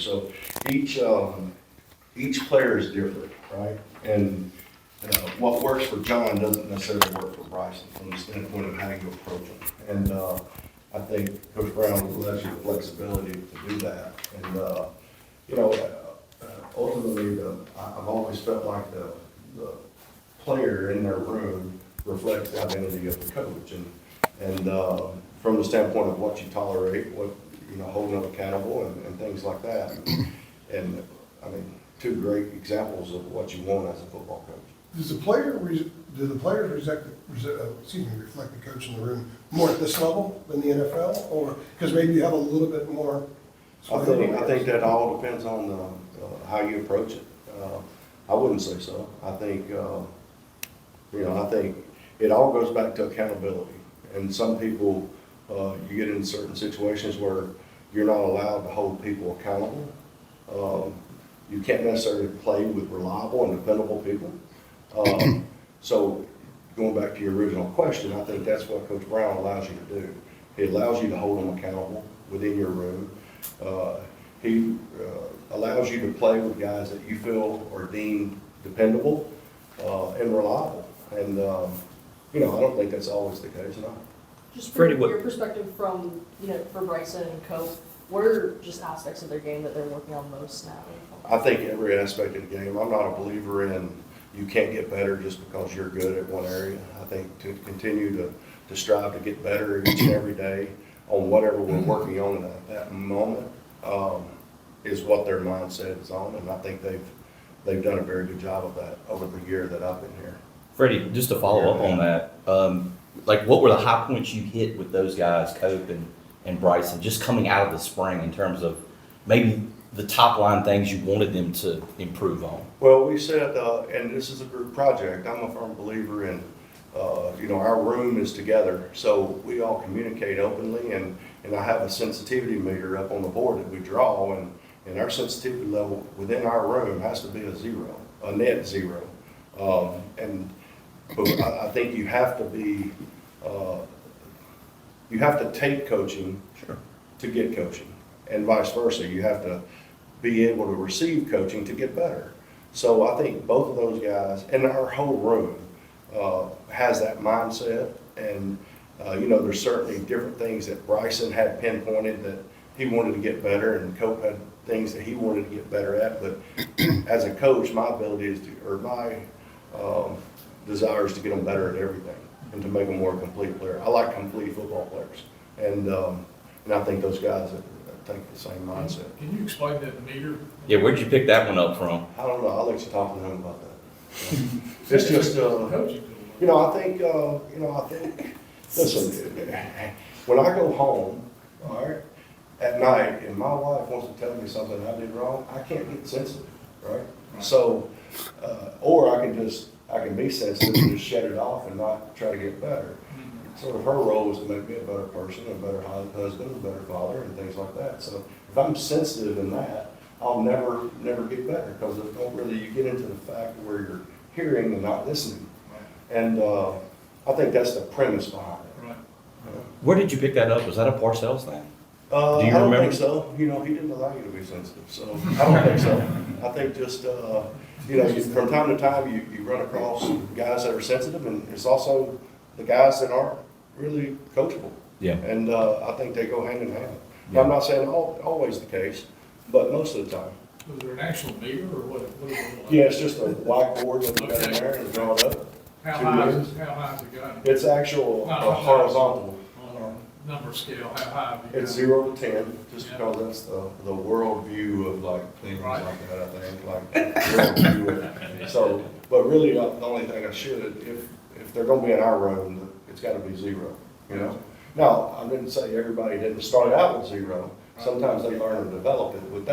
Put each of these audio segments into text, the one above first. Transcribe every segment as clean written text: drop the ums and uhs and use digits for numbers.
So each player is different, right? And what works for John doesn't necessarily work for Bryson from the standpoint of how you approach them. And I think Coach Brown allows you the flexibility to do that. And ultimately, I've always felt like the player in their room reflects the identity of the coach. And from the standpoint of what you tolerate, what, holding them accountable and things like that. And I mean, two great examples of what you want as a football coach. Do the players reflect the coach in the room more at this level than the NFL, or because maybe you have a little bit more? I think that all depends on how you approach it. I wouldn't say so. I think I think it all goes back to accountability. And some people, you get in certain situations where you're not allowed to hold people accountable. You can't necessarily play with reliable and dependable people. So going back to your original question, I think that's what Coach Brown allows you to do. He allows you to hold them accountable within your room. He allows you to play with guys that you feel are deemed dependable and reliable. And, I don't think that's always the case, no. Just Freddie, from your perspective from, for Bryson and Cope, what are just aspects of their game that they're working on most now? I think every aspect of the game. I'm not a believer in you can't get better just because you're good at one area. I think to continue to strive to get better each and every day on whatever we're working on at that moment is what their mindset is on, and I think they've done a very good job of that over the year that I've been here. Freddie, just to follow up on that, what were the high points you hit with those guys, Cope and Bryson, just coming out of the spring in terms of maybe the top line things you wanted them to improve on? Well, we said, and this is a group project, I'm a firm believer in, our room is together, so we all communicate openly, and I have a sensitivity meter up on the board that we draw, and our sensitivity level within our room has to be a net zero. But I think you have to be, you have to take coaching to get coaching, and vice versa. You have to be able to receive coaching to get better. So I think both of those guys and our whole room has that mindset. And there's certainly different things that Bryson had pinpointed that he wanted to get better, and Cope had things that he wanted to get better at. But as a coach, my ability is my desire is to get them better at everything and to make them more complete player. I like complete football players, and I think those guys take the same mindset. Can you explain that meter? Yeah, where'd you pick that one up from? I don't know. I'll let you talk to them about that. It's just, I think, listen, when I go home, all right, at night, and my wife wants to tell me something I did wrong, I can't get sensitive, right? So, or I can be sensitive and just shut it off and not try to get better. Sort of her role is to make me a better person, a better husband, a better father, and things like that. So if I'm sensitive in that, I'll never get better, because you get into the fact where you're hearing and not listening. And I think that's the premise behind it. Right. Where did you pick that up? Was that a Parcells thing? Do you I don't remember? think so. He didn't allow you to be sensitive, so I don't think so. I think just, from time to time, you run across guys that are sensitive, and it's also the guys that aren't really coachable. Yeah. And I think they go hand in hand. Now, I'm not saying always the case, but most of the time. Was there an actual meter or what is it? Yeah, it's just a whiteboard that we got in there and draw it up. How high is it got? It's actual horizontal. On a number scale, how high have you got? It's 0 to 10, just because that's the world view of things Right. like that, I think, world view of it. So, but really, the only thing I should, if they're gonna be in our room, it's gotta be 0, Now, I didn't say everybody didn't start out with 0. Sometimes they learn and develop it, but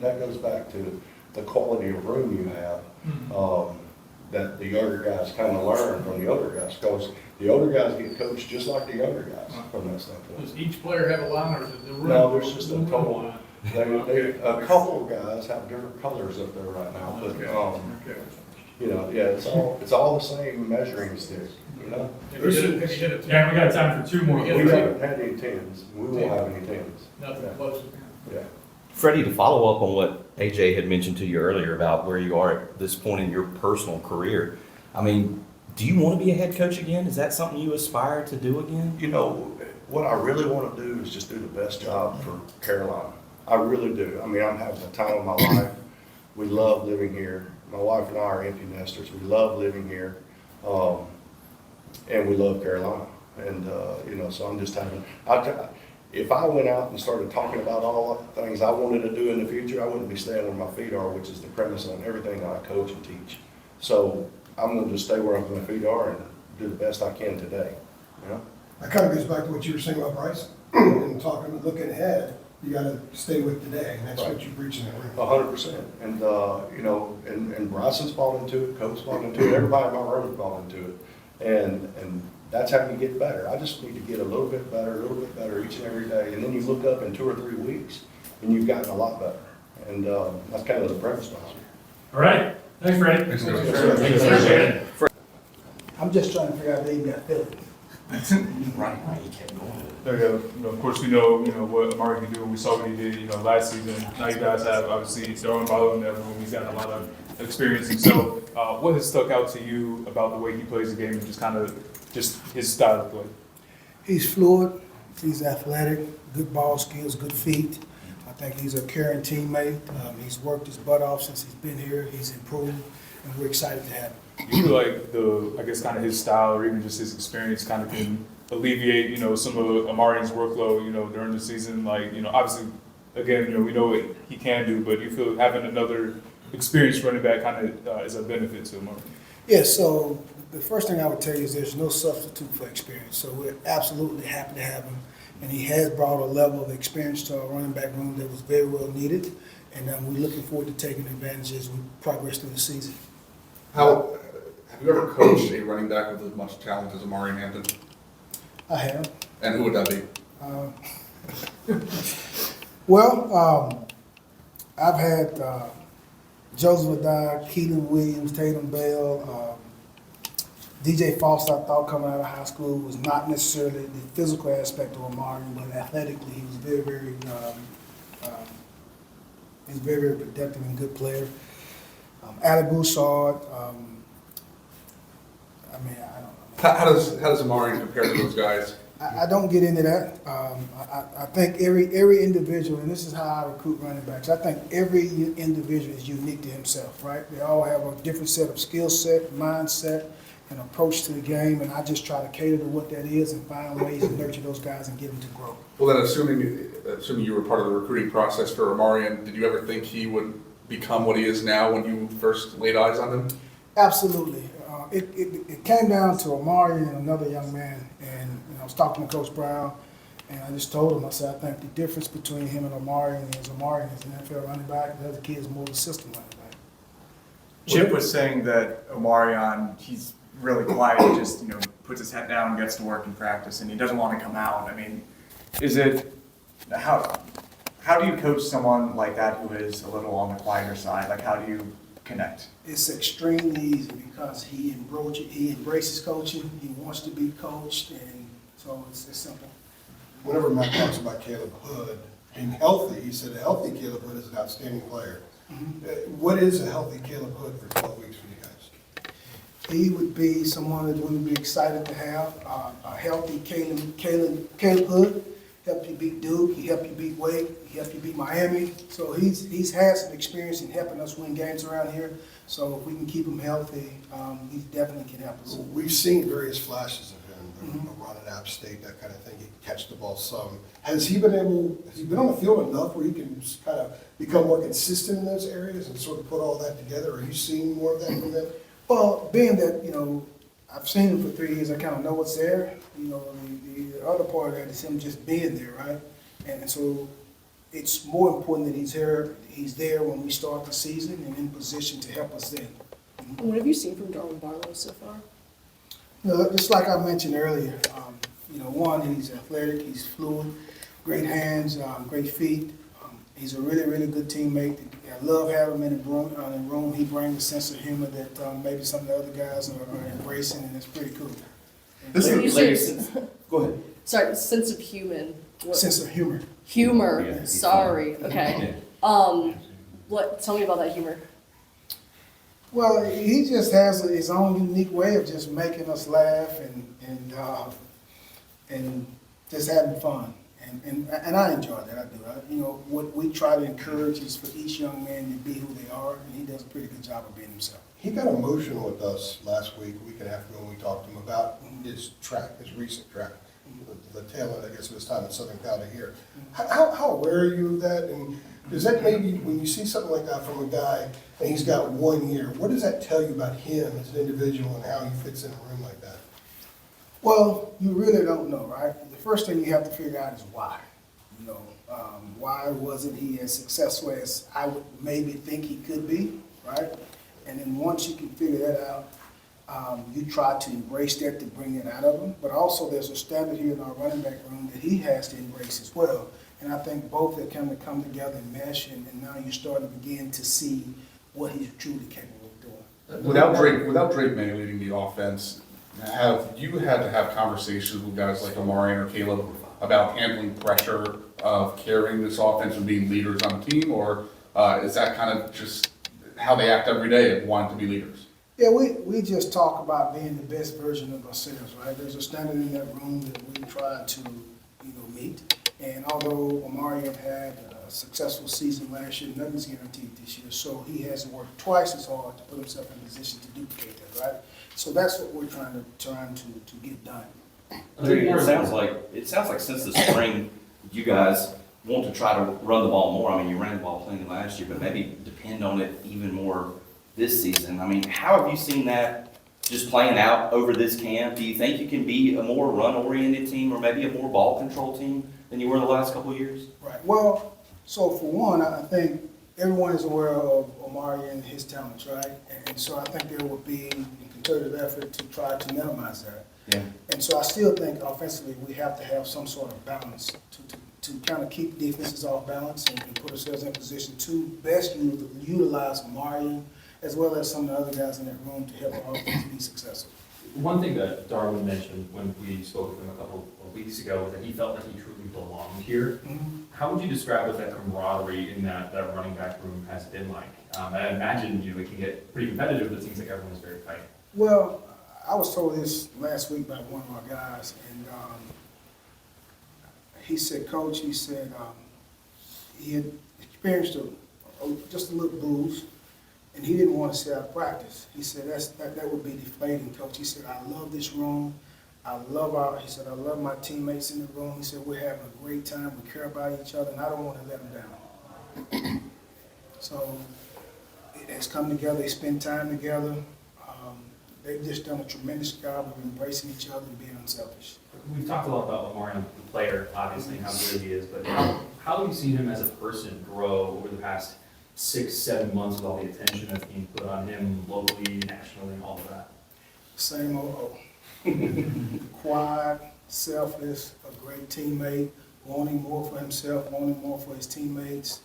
that goes back to the quality of room you have, that the younger guys kind of learn from the older guys, because the older guys get coached just like the younger guys from that standpoint. Does each player have a line, or is it the room? No, there's just a total line? A couple of guys have different colors up there right now, but, Okay. it's all the same measuring stick, Have you hit a 10? Yeah, we got time for 2 more. We haven't had any 10s, we won't have any 10s. Nothing close. Yeah. Freddie, to follow up on what AJ had mentioned to you earlier about where you are at this point in your personal career, I mean, do you want to be a head coach again? Is that something you aspire to do again? You know, what I really want to do is just do the best job for Carolina. I really do. I mean, I'm having the time of my life. We love living here. My wife and I are empty nesters. We love living here. And we love Carolina. And, you know, so I'm just having, if I went out and started talking about all the things I wanted to do in the future, I wouldn't be staying where my feet are, which is the premise on everything that I coach and teach. So I'm going to just stay where my feet are and do the best I can today, you know? That kind of goes back to what you were saying about Bryson, and looking ahead, you gotta stay with today, and that's what you preach in that room. 100%. And, you know, and Bryson's bought into it, Coach's bought into it, everybody in my room's bought into it. And that's how you get better. I just need to get a little bit better each and every day. And then you look up in 2 or 3 weeks, and you've gotten a lot better. And that's kind of the premise behind it. All right, thanks, Freddie. Thanks, Appreciate it. I'm just trying to figure out how they got Philly. Right, he kept going. You know, of course, we know, what Amari can do. We saw what he did, last season. Now you guys have, obviously, throwing ball in that room. He's got a lot of experience himself. What has stuck out to you about the way he plays the game and just kind of his style of play? He's fluid, he's athletic, good ball skills, good feet. I think he's a caring teammate. He's worked his butt off since he's been here. He's improved, and we're excited to have him. Do you feel like I guess kind of his style or even just his experience kind of can alleviate, some of Amarian's workload, during the season? Like, obviously, again, we know what he can do, but do you feel having another experienced running back kind of is a benefit to Amari? Yeah, so the first thing I would tell you is there's no substitute for experience. So we're absolutely happy to have him. And he has brought a level of experience to our running back room that was very well needed. And we're looking forward to taking advantage as we progress through the season. Have you ever coached a running back with as much talent as Amari Hampton? I have. And who would that be? I've had Joseph Adai, Keelan Williams, Tatum Bell, DJ Foster. I thought coming out of high school was not necessarily the physical aspect of Amari, but athletically he was very productive and good player. Ali Bouchard. I don't know. How does Amari compare to those guys? I don't get into that. I think every individual, and this is how I recruit running backs, I think every individual is unique to himself, right? They all have a different set of skill set, mindset, and approach to the game, and I just try to cater to what that is and find ways to nurture those guys and get them to grow. Well, then, assuming you were part of the recruiting process for Amarian, did you ever think he would become what he is now when you first laid eyes on him? Absolutely. It came down to Amari and another young man, and I was talking to Coach Brown, and I just told him, I said, I think the difference between him and Amari is Amari is an NFL running back, the other kid is more of a system running back. Chip was saying that Omarion, he's really quiet, he just, puts his head down, gets to work in practice, and he doesn't want to come out. I mean, how do you coach someone like that who is a little on the quieter side? Like, how do you connect? It's extremely easy because he embraces coaching, he wants to be coached, and so it's simple. Whenever Matt talks about Caleb Hood being healthy, he said a healthy Caleb Hood is an outstanding player. What is a healthy Caleb Hood for 12 weeks for you guys? He would be someone that we would be excited to have, a healthy Caleb Hood. Helped you beat Duke, he helped you beat Wake, he helped you beat Miami. So he's had some experience in helping us win games around here. So if we can keep him healthy, he definitely can help us. We've seen various flashes of him, a run at App State, that kind of thing. He can catch the ball some. Has he been on the field enough where he can just kind of become more consistent in those areas and sort of put all that together? Are you seeing more of that from them? Well, being that, I've seen him for 3 years, I kind of know what's there. The other part of that is him just being there, right? And so it's more important that he's there when we start the season and in position to help us then. What have you seen from Darwin Barlow so far? Just like I mentioned earlier, one, he's athletic, he's fluid, great hands, great feet. He's a really, really good teammate. I love having him in the room. He brings a sense of humor that maybe some of the other guys are embracing, and it's pretty cool. Go ahead. Sorry, sense of human. Sense of humor. Humor. Yeah, he's Sorry. fine. Okay. Tell me about that humor. Well, he just has his own unique way of just making us laugh and just having fun. And I enjoy that, I do. What we try to encourage is for each young man to be who they are, and he does a pretty good job of being himself. He got emotional with us last week, a week and a half ago, when we talked to him about his recent track, the tail end, I guess, of his time in Southern Cal to here. How aware are you of that? And does that maybe, when you see something like that from a guy and he's got 1 year, what does that tell you about him as an individual and how he fits in a room like that? Well, you really don't know, right? The first thing you have to figure out is why. Why wasn't he as successful as I would maybe think he could be, right? And then once you can figure that out, you try to embrace that to bring it out of him. But also there's a standard here in our running back room that he has to embrace as well. And I think both that kind of come together and mesh, and now you're starting to begin to see what he's truly capable of doing. Without Drake May leading the offense, have you had to have conversations with guys like Omarion or Caleb about handling pressure of carrying this offense and being leaders on the team, or is that kind of just how they act every day of wanting to be leaders? Yeah, we just talk about being the best version of ourselves, right? There's a standard in that room that we try to, meet. And although Omarion had a successful season last year, nothing's guaranteed this year. So he has to work twice as hard to put himself in a position to duplicate that, right? So that's what we're trying to get done. It sounds like since the spring, you guys want to try to run the ball more. I mean, you ran the ball plenty last year, but maybe depend on it even more this season. I mean, how have you seen that just playing out over this camp? Do you think you can be a more run-oriented team or maybe a more ball-control team than you were the last couple of years? Right. Well, so for one, I think everyone is aware of Omari and his talents, right? And so I think there will be a concerted effort to try to minimize that. Yeah. And so I still think offensively we have to have some sort of balance to kind of keep defenses off balance and put ourselves in position to best utilize Omari as well as some of the other guys in that room to help our offense be successful. One thing that Darwin mentioned when we spoke with him a couple of weeks ago was that he felt that he truly belonged here. Mm-hmm. How would you describe what that camaraderie in that running back room has been like? I imagine it can get pretty competitive, but it seems like everyone is very tight. Well, I was told this last week by one of our guys, and he said, Coach, he said he had experienced just a little bruise, and he didn't want to sit out of practice. He said that would be deflating, Coach. He said, I love this room. I love my teammates in the room. He said, we're having a great time. We care about each other, and I don't want to let them down. So it has come together. They spend time together. They've just done a tremendous job of embracing each other and being unselfish. We've talked a lot about Lamar, the player, obviously, and how good he is, but how have you seen him as a person grow over the past 6-7 months with all the attention that's being put on him locally, nationally, and all of that? Same old. Quiet, selfless, a great teammate, wanting more for himself, wanting more for his teammates.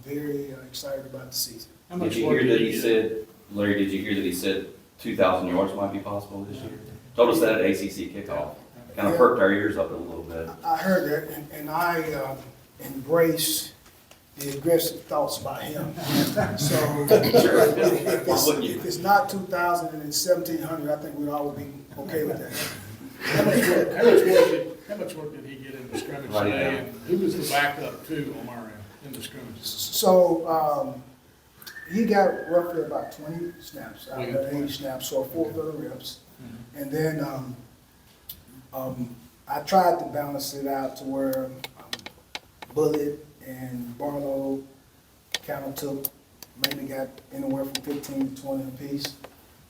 Very excited about the season. Did you hear that he said, Larry, did you hear that he said 2,000 yards might be possible this year? Told us that at ACC kickoff. Kind of perked our ears up a little bit. I heard that, and I embrace the aggressive thoughts about him. So if it's not 2,000 and it's 1,700, I think we'd all be okay with that. How much work did he get in the scrimmage today? And who was the backup to Omar in the scrimmage? So he got roughly about 20 snaps, out of that 80 snaps, so 4 third reps. And then I tried to balance it out to where Bullet and Barlow kind of maybe got anywhere from 15 to 20 apiece,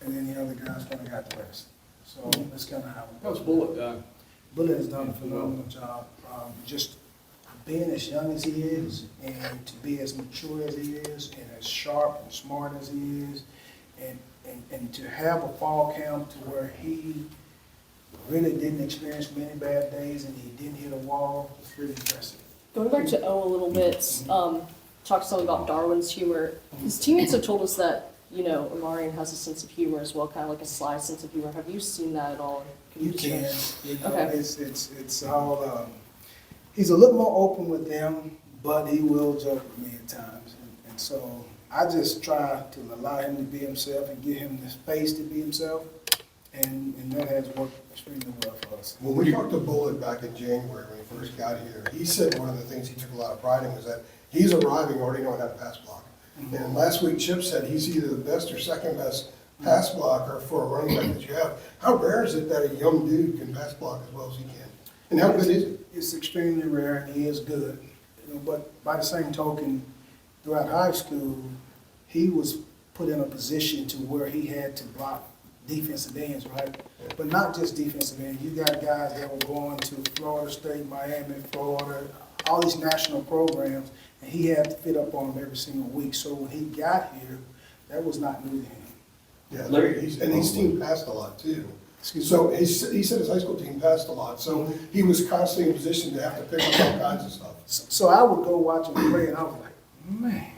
and then the other guys kind of got the rest. So that's kind of how it How's goes. Bullet done? Bullet has done a phenomenal job, just being as young as he is, and to be as mature as he is, and as sharp and smart as he is, and to have a fall camp to where he really didn't experience many bad days and he didn't hit a wall, it's really impressive. Going back to O a little bit, talk some about Darwin's humor. His teammates have told us that, Omarion has a sense of humor as well, kind of like a sly sense of humor. Have you seen that at all? You can. Okay. It's all, he's a little more open with them, but he will joke with me at times. so I just try to allow him to be himself and give him the space to be himself, and that has worked extremely well for us. When we talked to Bullet back in January when he first got here, he said one of the things he took a lot of pride in was that he's arriving already knowing how to pass block. And last week Chip said he's either the best or second best pass blocker for a running back that you have. How rare is it that a young dude can pass block as well as he can? And how good is it? It's extremely rare, and he is good. You know, but by the same token, throughout high school, he was put in a position to where he had to block defensive ends, right? But not just defensive ends. You got guys that were going to Florida State, Miami, Florida, all these national programs, and he had to fit up on them every single week. So when he got here, that was not new to him. Yeah, Larry- and his team passed a lot too. Excuse So he said his high school team passed a lot, so he was constantly in position to have to pick up all kinds of stuff. So I would go watch him play, and I was like, man,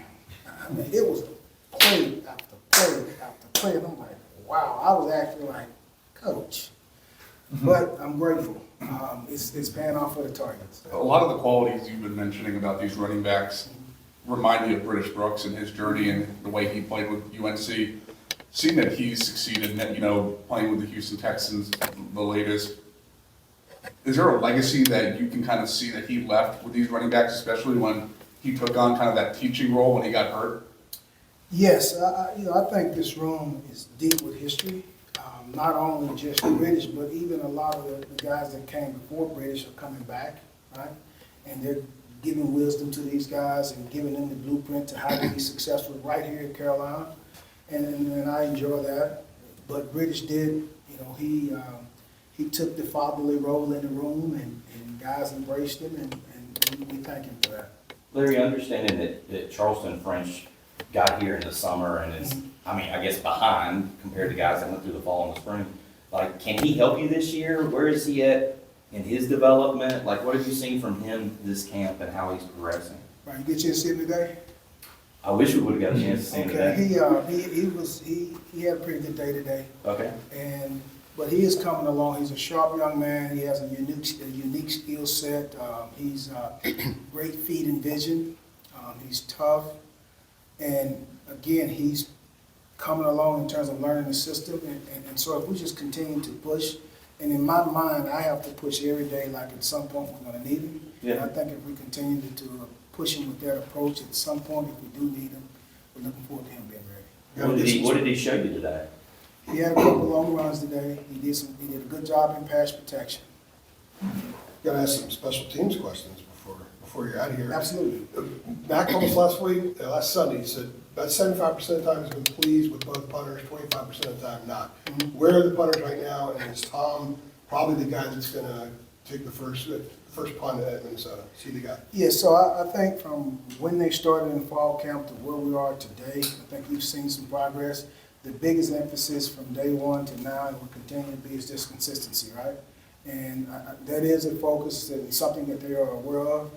I mean, it was play after play after play, and I'm like, wow, I was actually like, coach. But I'm grateful. It's paying off for the Tigers. A lot of the qualities you've been mentioning about these running backs remind me of British Brooks and his journey and the way he played with UNC. Seeing that he's succeeded, you know, playing with the Houston Texans, the latest, is there a legacy that you can kind of see that he left with these running backs, especially when he took on kind of that teaching role when he got hurt? Yes, I think this room is deep with history. Not only just British, but even a lot of the guys that came before British are coming back, right? And they're giving wisdom to these guys and giving them the blueprint to how to be successful right here in Carolina. And I enjoy that. But British did, you know, he took the fatherly role in the room, and guys embraced him, and we thank him for that. Larry, understanding that Charleston French got here in the summer and is, I mean, I guess behind compared to guys that went through the fall and the spring, like, can he help you this year? Where is he at in his development? Like, what have you seen from him this camp and how he's progressing? Right, you get your see him today? I wish we would have got a chance to see him Okay, today. he had a pretty good day today, Okay. but he is coming along. He's a sharp young man. He has a unique skill set. He's great feet and vision. He's tough, and again, he's coming along in terms of learning the system. And so if we just continue to push, and in my mind, I have to push every day. Like at some point, we're going to need him. Yeah. And I think if we continue to push him with that approach, at some point, if we do need him, we're looking forward to him being ready. What did he show you today? He had a couple long runs today. He did a good job in pass protection. Gotta ask some special teams questions before you're out of here. Absolutely. Mac told us last Sunday, he said about 75% of the time he's been pleased with both punters, 25% of the time not. Where are the punters right now, and is Tom probably the guy that's gonna take the first punt at Minnesota? Is he the guy? Yeah, so I think from when they started in fall camp to where we are today, I think we've seen some progress. The biggest emphasis from day one to now, and will continue to be, is just consistency, right? And that is a focus, and something that they are aware of.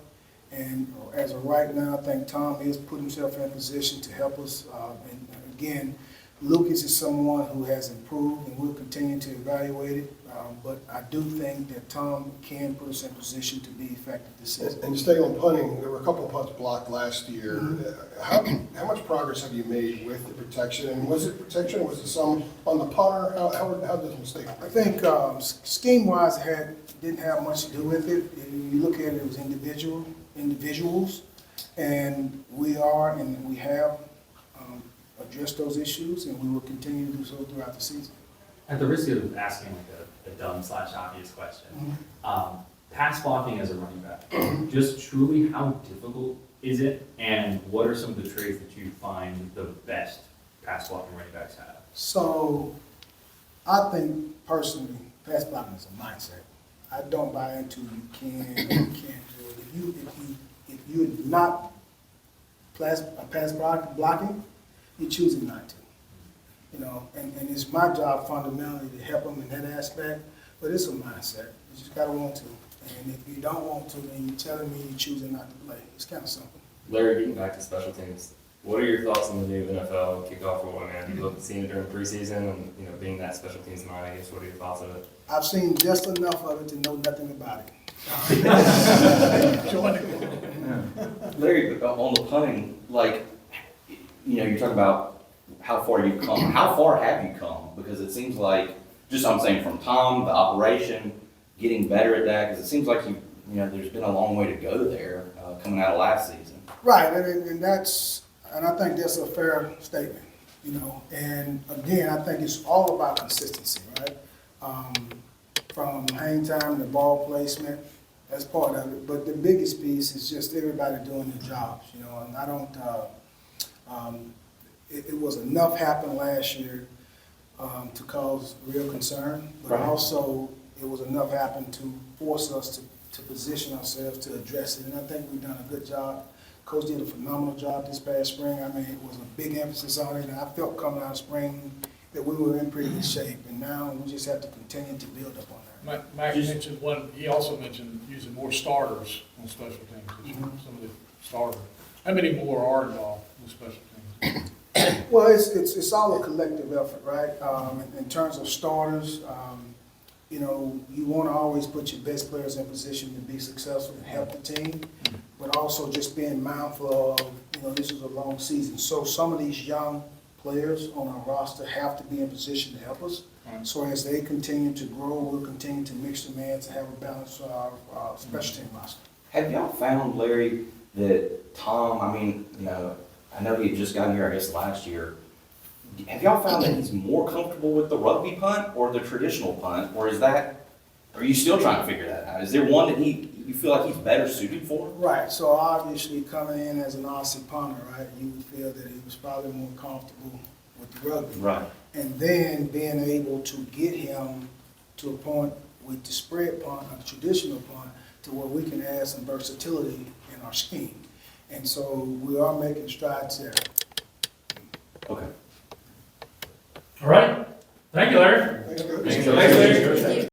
And as of right now, I think Tom has put himself in a position to help us. And again, Lucas is someone who has improved, and we'll continue to evaluate it. But I do think that Tom can put us in a position to be effective this season. And to stay on punting, there were a couple of punts blocked last year. How much progress have you made with the protection? And was it protection, or was it some on the punter? How did the mistake? I think scheme-wise, didn't have much to do with it. If you look at it, it was individuals, and we have addressed those issues, and we will continue to do so throughout the season. At the risk of asking like a dumb/obvious question, pass blocking as a running back, just truly how difficult is it, and what are some of the traits that you find the best pass blocking running backs have? So, I think personally, pass blocking is a mindset. I don't buy into you can or you can't do it. If you're not pass blocking, you're choosing not to. You know, and it's my job fundamentally to help them in that aspect, but it's a mindset. You just gotta want to. And if you don't want to, then you're telling me you're choosing not to play. It's kind of simple. Larry, getting back to special teams, what are your thoughts on the new NFL kickoff rule? Have you seen it during preseason, and being that special teams mind, I guess, what are your thoughts of it? I've seen just enough of it to know nothing about it. Larry, on the punting, like, you know, you're talking about how far you've come. How far have you come? Because it seems like, just I'm saying from Tom, the operation, getting better at that, because it seems like you know, there's been a long way to go there coming out of last season. Right, and I think that's a fair statement, you know, and again, I think it's all about consistency, right? From hang time to ball placement, that's part of it, but the biggest piece is just everybody doing their jobs, you know, and I don't, it was enough happened last year to cause real concern, but Right. also it was enough happened to force us to position ourselves to address it, and I think we've done a good job. Coach did a phenomenal job this past spring. I mean, it was a big emphasis on it, and I felt coming out of spring that we were in pretty good shape, and now we just have to continue to build up on that. Mac mentioned one, he also mentioned using more starters on special teams, some of the starters. How many more are involved with special teams? Well, it's all a collective effort, right? In terms of starters, you know, you want to always put your best players in position to be successful and help the team, but also just being mindful of, you know, this is a long season. So some of these young players on our roster have to be in position to help us. Right. So as they continue to grow, we'll continue to mix them in to have a balanced special team roster. Have y'all found, Larry, that Tom, I mean, you know, I know he had just gotten here, I guess, last year. Have y'all found that he's more comfortable with the rugby punt or the traditional punt? Or are you still trying to figure that out? Is there one that you feel like he's better suited for? Right, so obviously coming in as an Aussie punter, right, you would feel that he was probably more comfortable with the rugby. Right. And then being able to get him to a point with the spread punt, or the traditional punt, to where we can add some versatility in our scheme. And so we are making strides there. Okay. All right. Thank you, Larry.